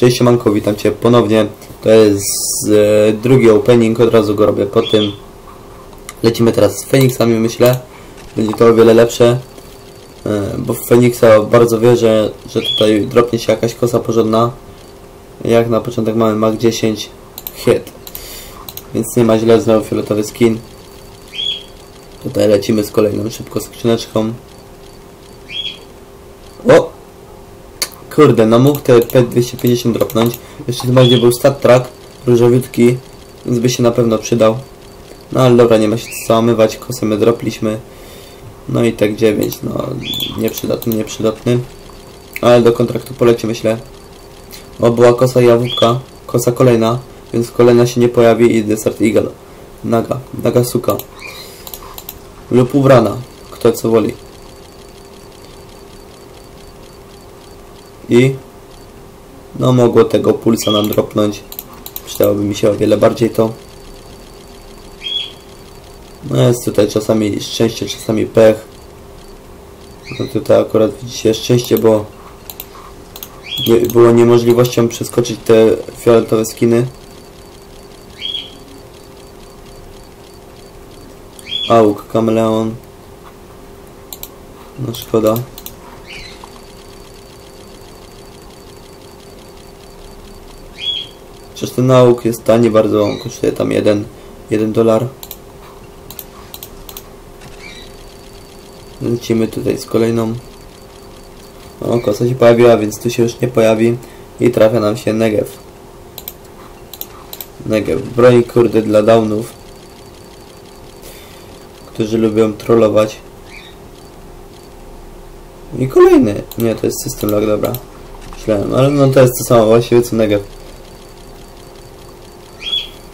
Cześć siemanko, witam Cię ponownie. To jest drugi opening, od razu go robię po tym. Lecimy teraz z Feniksami, myślę. Będzie to o wiele lepsze. Bo w Feniksa bardzo wierzę, że tutaj dropnie się jakaś kosa porządna. Jak na początek mamy Mach 10 hit. Więc nie ma źle, znowu fioletowy skin. Tutaj lecimy z kolejną szybko skrzyneczką. O! Kurde, no mógł te P250 dropnąć. Jeszcze chyba gdzie był stat track, różowiutki, więc by się na pewno przydał. No ale dobra, nie ma się co załamywać, kosę my dropliśmy. No i tak 9, no nieprzydatny. Ale do kontraktu poleci, myślę. O, była kosa i awupka, kosa kolejna, więc kolejna się nie pojawi i Desert Eagle. Naga suka. Lub ubrana, kto co woli. I no mogło tego pulsa nam dropnąć. Przydałoby mi się o wiele bardziej to. No jest tutaj czasami szczęście, czasami pech. No tutaj akurat widzicie szczęście, bo było niemożliwością przeskoczyć te fioletowe skiny. Auk, kameleon. No szkoda. Przecież ten auk jest tani bardzo, on kosztuje tam $1. Lecimy tutaj z kolejną. O, kosa się pojawiła, więc tu się już nie pojawi. I trafia nam się Negev. Broń kurde dla downów, którzy lubią trollować. I kolejny. Nie, to jest system lock, dobra. Myślałem, ale no to jest to samo właściwie co Negev.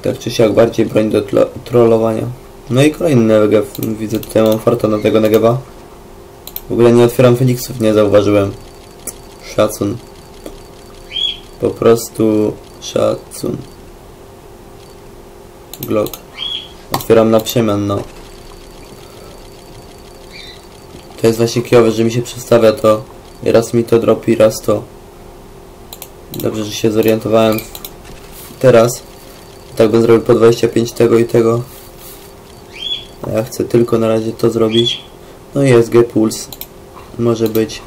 Tak czy siak bardziej broń do trollowania. No i kolejny Negev. Widzę tutaj mam farta na tego Negeva. W ogóle nie otwieram Feniksów, nie zauważyłem. Szacun. Po prostu szacun. Glock. Otwieram na przemian, no. To jest właśnie kijowe, że mi się przestawia to. I raz mi to dropi, raz to. Dobrze, że się zorientowałem teraz. Tak bym zrobił po 25 tego i tego. A ja chcę tylko na razie to zrobić. No i SG Puls. Może być.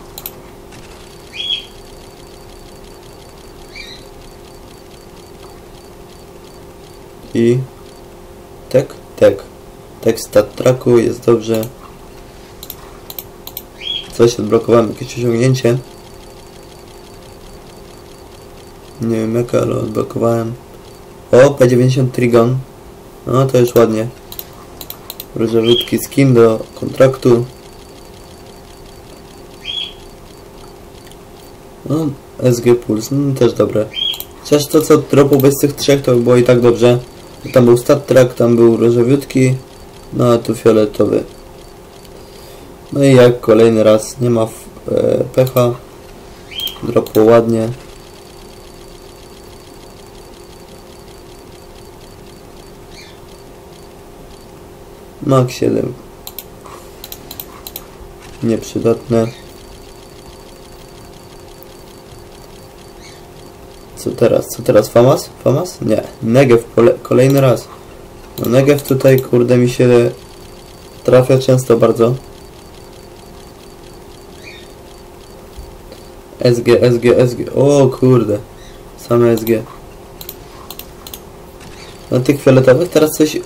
I tek stat tracku jest dobrze. Coś odblokowałem, jakieś osiągnięcie. Nie wiem jaka, ale odblokowałem. O, P90 Trigon. No to już ładnie. Różowiutki skin do kontraktu. No, SG Puls, no też dobre. Chociaż to co dropał bez tych trzech to było i tak dobrze. Tam był stat track, tam był różowiutki. No a tu fioletowy. No i jak kolejny raz nie ma pecha. Dropło ładnie. Mach 7. Nieprzydatne. Co teraz? Famas? Nie. Negev kolejny raz. No Negev tutaj kurde mi się trafia często bardzo. SG. O kurde. Same SG. Na tych fioletowych teraz coś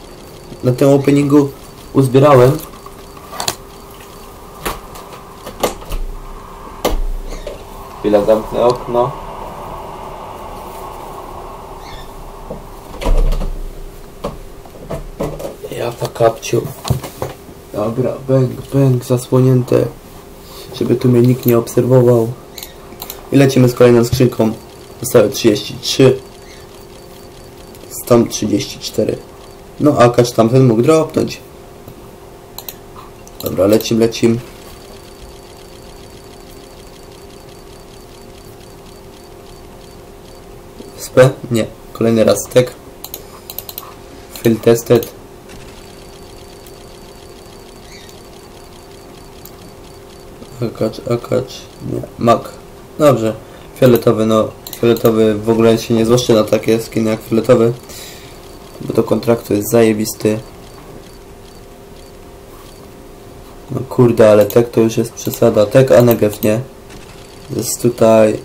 na tym openingu uzbierałem. Chwila, zamknę okno. Ja pakapciu. Dobra, bęk zasłonięte. Żeby tu mnie nikt nie obserwował. I lecimy z kolejną skrzynką. Zostały 33. Stąd 34. No a kacz tamten mógł dropnąć. Dobra, lecim. SP? Nie. Kolejny raz tek. Field tested. Akacz. Nie. Mak. Dobrze. Fioletowy, no fioletowy w ogóle się nie złoszczy na takie skiny jak fioletowy, bo do kontraktu jest zajebisty. No kurde, ale tek to już jest przesada. Tek, a Negev nie. Jest tutaj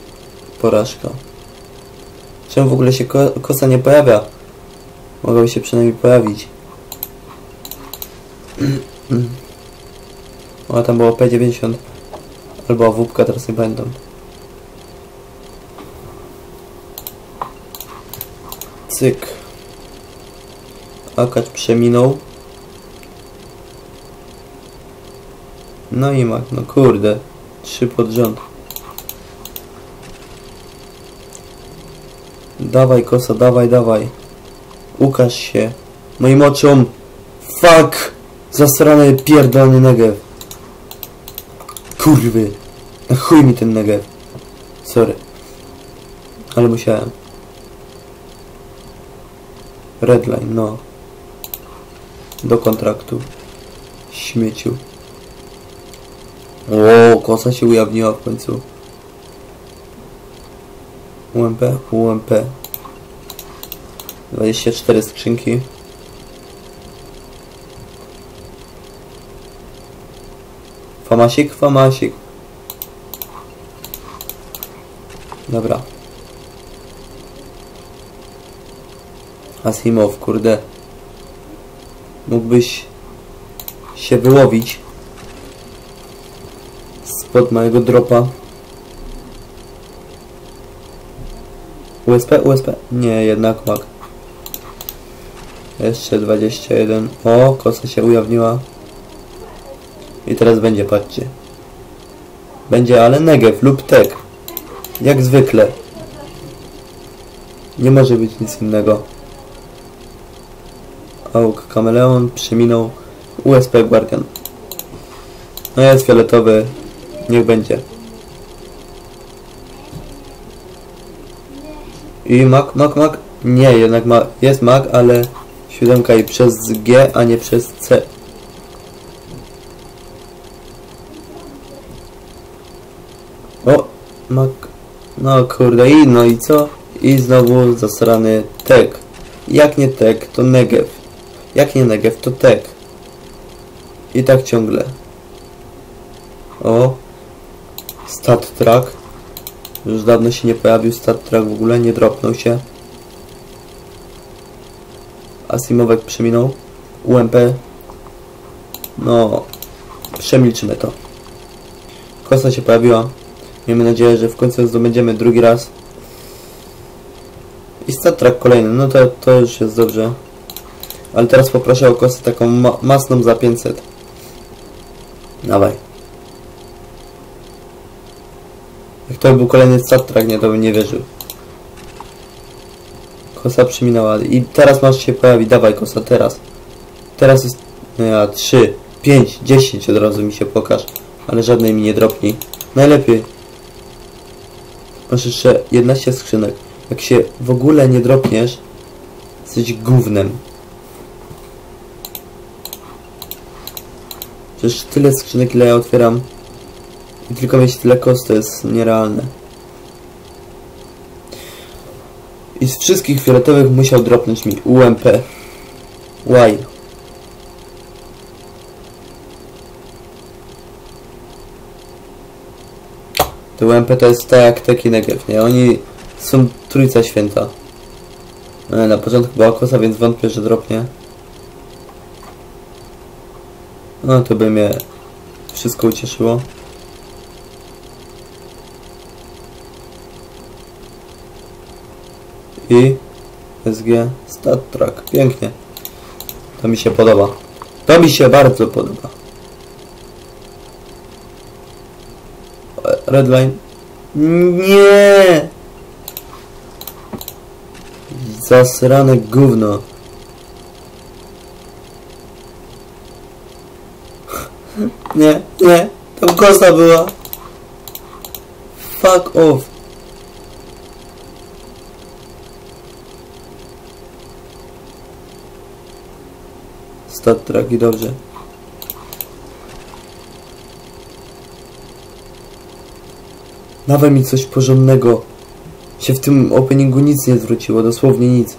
porażka. Czemu w ogóle się kosa nie pojawia? Mogłaby się przynajmniej pojawić. O, tam było P90 albo AWP, teraz nie pamiętam. Cyk. Akacz przeminął. No i mak, no kurde. 3 pod rząd. Dawaj kosa, dawaj, dawaj. Ukaż się. Moim oczom. Fuck! Zasrany pierdolony Negev. Kurwy. Na chuj mi ten Negev. Sorry. Ale musiałem. Redline, no. Do kontraktu. Śmieciu. O, kosa się ujawniła w końcu. UMP, UMP. 24 skrzynki. Famasik, famasik. Dobra. Asimow, kurde. Mógłbyś się wyłowić spod mojego dropa. USP, USP? Nie, jednak mak. Jeszcze 21. O, kosa się ujawniła. I teraz będzie, patrzcie. Będzie, ale Negev lub tek. Jak zwykle. Nie może być nic innego. Auk, kameleon, przeminął. USP, Guardian. No jest fioletowy. Niech będzie. I mak, mak, mak. Nie, jednak jest mak, ale 7 i przez G, a nie przez C. O, mak. No kurde, no i co? I znowu zasrany tek. Jak nie tek, to Negev. Jak nie Negev, to tek. I tak ciągle. O. Stat track. Już dawno się nie pojawił stat track w ogóle, nie dropnął się. Asimowek przeminął. UMP. No. Przemilczymy to. Kosa się pojawiła. Miejmy nadzieję, że w końcu zdobędziemy drugi raz. I stat track kolejny. No to już jest dobrze. Ale teraz poproszę o kosę taką masną za 500. Dawaj. Jak to był kolejny stat track, nie, to bym nie wierzył. Kosa przyminęła. I teraz masz się pojawić. Dawaj kosa, teraz. Teraz jest... Ja, 3, 5, 10 od razu mi się pokaż. Ale żadnej mi nie dropnij. Najlepiej. Masz jeszcze 11 skrzynek. Jak się w ogóle nie dropniesz, jesteś gównem. Przecież tyle skrzynek, ile ja otwieram. I tylko mieć tyle kos, to jest nierealne. I z wszystkich fioletowych musiał dropnąć mi UMP. Why? To UMP to jest tak jak taki Negev, nie? Oni są trójca święta. Na początku była kosa, więc wątpię, że dropnie. No to by mnie wszystko ucieszyło. I SG Stat Track. Pięknie. To mi się podoba. To mi się bardzo podoba. Redline. Nie! Zasrane gówno. Nie, nie. Tam kosa była. Fuck off. Stat track i dobrze. Dawaj mi coś porządnego. się w tym openingu nic nie zwróciło, dosłownie nic.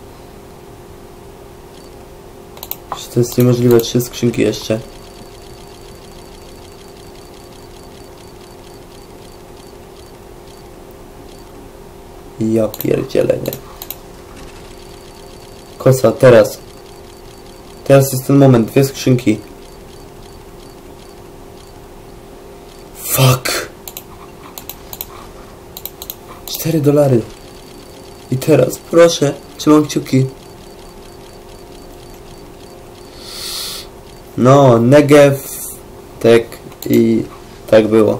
To jest niemożliwe, 3 skrzynki jeszcze. Ja pierdzielę, nie. Kosa, teraz. Teraz jest ten moment, 2 skrzynki. Fuck. $4. I teraz, proszę, trzymam kciuki. No, Negev, tak i tak było.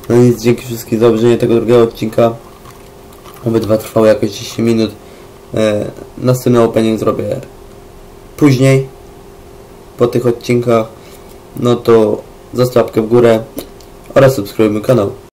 No nic, dzięki wszystkim za obejrzenie tego drugiego odcinka. Obydwa trwały jakoś 10 minut. Następny opening zrobię później, po tych odcinkach. No to zostaw łapkę w górę oraz subskrybuj mój kanał.